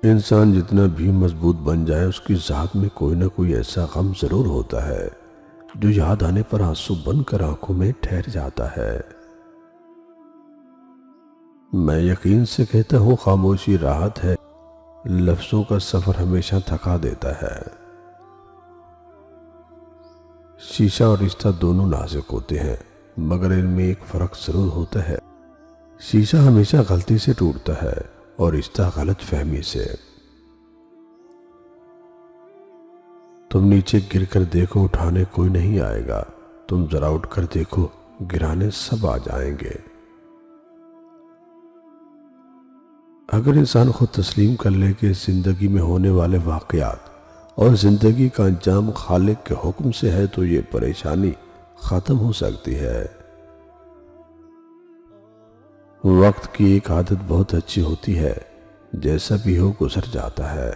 इंसान जितना भी मजबूत बन जाए उसकी ज़ात में कोई ना कोई ऐसा गम ज़रूर होता है जो याद आने पर आंसू बनकर आंखों में ठहर जाता है। मैं यकीन से कहता हूँ, खामोशी राहत है, लफ्ज़ों का सफ़र हमेशा थका देता है। शीशा और रिश्ता दोनों नाजुक होते हैं, मगर इनमें एक फ़र्क ज़रूर होता है। शीशा हमेशा गलती से टूटता है और रिश्ता गलत फहमी से। तुम नीचे गिर कर देखो, उठाने कोई नहीं आएगा। तुम जरा उठकर देखो, गिराने सब आ जाएंगे। अगर इंसान खुद तस्लीम कर ले कि जिंदगी में होने वाले वाकयात और जिंदगी का अंजाम खालिक के हुक्म से है, तो ये परेशानी खत्म हो सकती है। वक्त की एक आदत बहुत अच्छी होती है, जैसा भी हो गुजर जाता है।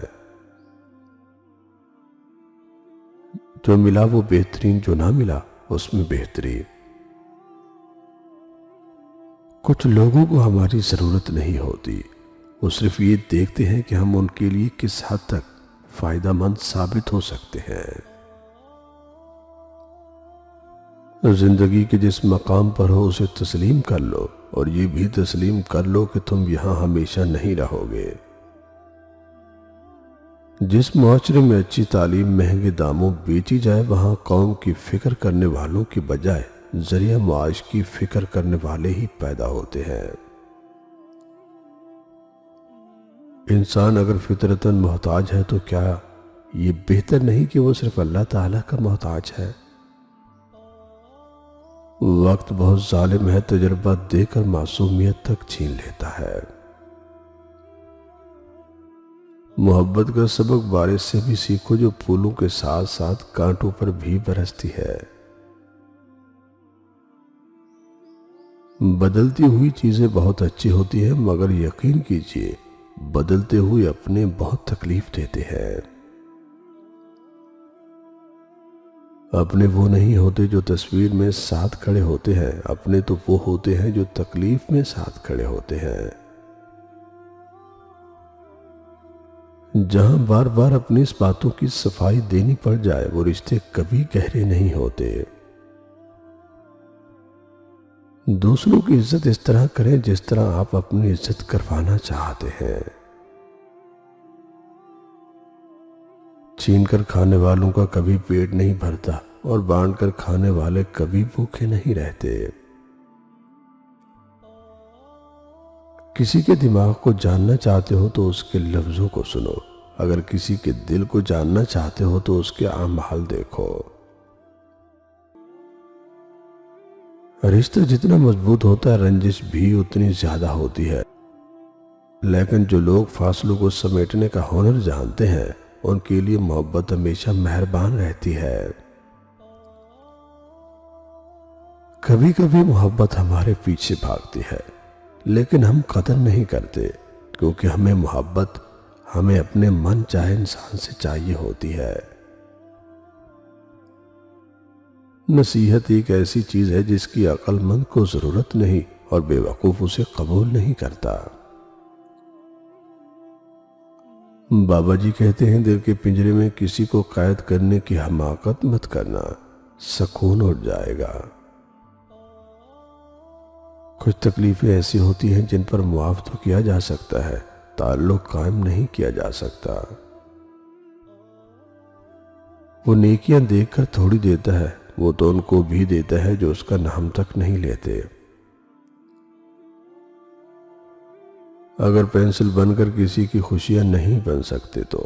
जो मिला वो बेहतरीन, जो ना मिला उसमें बेहतरीन। कुछ लोगों को हमारी जरूरत नहीं होती, वो सिर्फ ये देखते हैं कि हम उनके लिए किस हद तक फायदेमंद साबित हो सकते हैं। जिंदगी के जिस मकाम पर हो उसे तस्लीम कर लो, और ये भी तस्लीम कर लो कि तुम यहां हमेशा नहीं रहोगे। जिस मुआशरे में अच्छी तालीम महंगे दामों बेची जाए, वहां कौम की फिक्र करने वालों की बजाय जरिया मुआश की फिक्र करने वाले ही पैदा होते हैं। इंसान अगर फितरतन मोहताज है, तो क्या ये बेहतर नहीं कि वो सिर्फ अल्लाह ताला का मोहताज है। वक्त बहुत जालिम है, तजर्बा देकर मासूमियत तक छीन लेता है। मोहब्बत का सबक बारिश से भी सीखो, जो फूलों के साथ साथ कांटों पर भी बरसती है। बदलती हुई चीजें बहुत अच्छी होती हैं, मगर यकीन कीजिए बदलते हुए अपने बहुत तकलीफ देते हैं। अपने वो नहीं होते जो तस्वीर में साथ खड़े होते हैं, अपने तो वो होते हैं जो तकलीफ में साथ खड़े होते हैं। जहां बार बार अपनी इस बातों की सफाई देनी पड़ जाए, वो रिश्ते कभी गहरे नहीं होते। दूसरों की इज्जत इस तरह करें जिस तरह आप अपनी इज्जत करवाना चाहते हैं। छीन कर खाने वालों का कभी पेट नहीं भरता, और बांट कर खाने वाले कभी भूखे नहीं रहते। किसी के दिमाग को जानना चाहते हो तो उसके लफ्जों को सुनो, अगर किसी के दिल को जानना चाहते हो तो उसके आमाल देखो। रिश्ता जितना मजबूत होता है, रंजिश भी उतनी ज्यादा होती है। लेकिन जो लोग फासलों को समेटने का हुनर जानते हैं, उनके लिए मोहब्बत हमेशा मेहरबान रहती है। कभी कभी मोहब्बत हमारे पीछे भागती है, लेकिन हम कदर नहीं करते, क्योंकि हमें मोहब्बत हमें अपने मन चाहे इंसान से चाहिए होती है। नसीहत एक ऐसी चीज है जिसकी अक्लमंद को जरूरत नहीं और बेवकूफ उसे कबूल नहीं करता। बाबा जी कहते हैं, दिल के पिंजरे में किसी को कैद करने की हमाकत मत करना, सुकून उड़ जाएगा। कुछ तकलीफें ऐसी होती हैं जिन पर मुआफ तो किया जा सकता है, ताल्लुक कायम नहीं किया जा सकता। वो नेकियां देखकर थोड़ी देता है, वो तो उनको भी देता है जो उसका नाम तक नहीं लेते। अगर पेंसिल बनकर किसी की खुशियां नहीं बन सकते, तो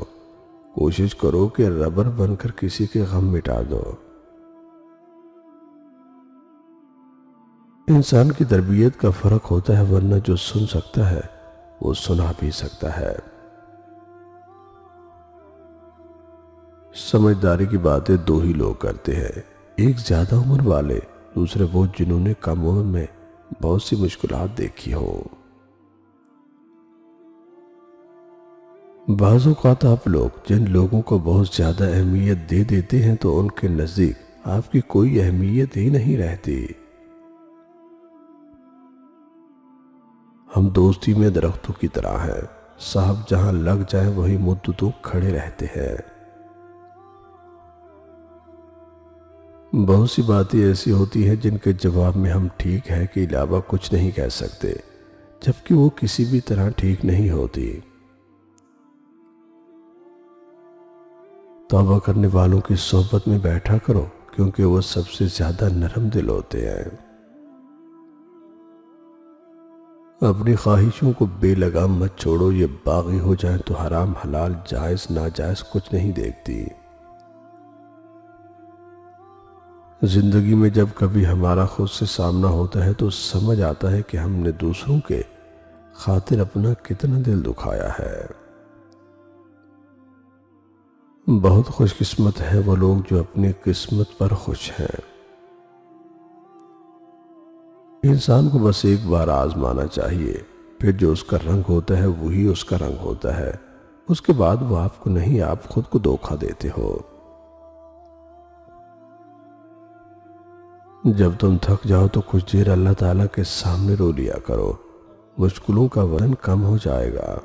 कोशिश करो कि रबर बनकर किसी के गम मिटा दो। इंसान की तरबियत का फर्क होता है, वरना जो सुन सकता है वो सुना भी सकता है। समझदारी की बातें दो ही लोग करते हैं, एक ज्यादा उम्र वाले, दूसरे वो जिन्होंने कम उम्र में बहुत सी मुश्किलात देखी हो। बाज़ औक़ात आप लोग जिन लोगों को बहुत ज्यादा अहमियत दे देते हैं, तो उनके नजदीक आपकी कोई अहमियत ही नहीं रहती। हम दोस्ती में दरख्तों की तरह हैं, साहब जहां लग जाए वही मुद्दतों खड़े रहते हैं। बहुत सी बातें ऐसी होती हैं जिनके जवाब में हम ठीक है के अलावा कुछ नहीं कह सकते, जबकि वो किसी भी तरह ठीक नहीं होती। तौबा करने वालों की सोहबत में बैठा करो, क्योंकि वो सबसे ज्यादा नरम दिल होते हैं। अपनी ख्वाहिशों को बेलगाम मत छोड़ो, ये बागी हो जाए तो हराम हलाल जायज नाजायज कुछ नहीं देखती। जिंदगी में जब कभी हमारा खुद से सामना होता है तो समझ आता है कि हमने दूसरों के खातिर अपना कितना दिल दुखाया है। बहुत खुशकिस्मत है वो लोग जो अपनी किस्मत पर खुश हैं। इंसान को बस एक बार आजमाना चाहिए, फिर जो उसका रंग होता है वही उसका रंग होता है। उसके बाद वो आपको नहीं, आप खुद को धोखा देते हो। जब तुम थक जाओ तो कुछ देर अल्लाह ताला के सामने रो लिया करो, मुश्किलों का वजन कम हो जाएगा।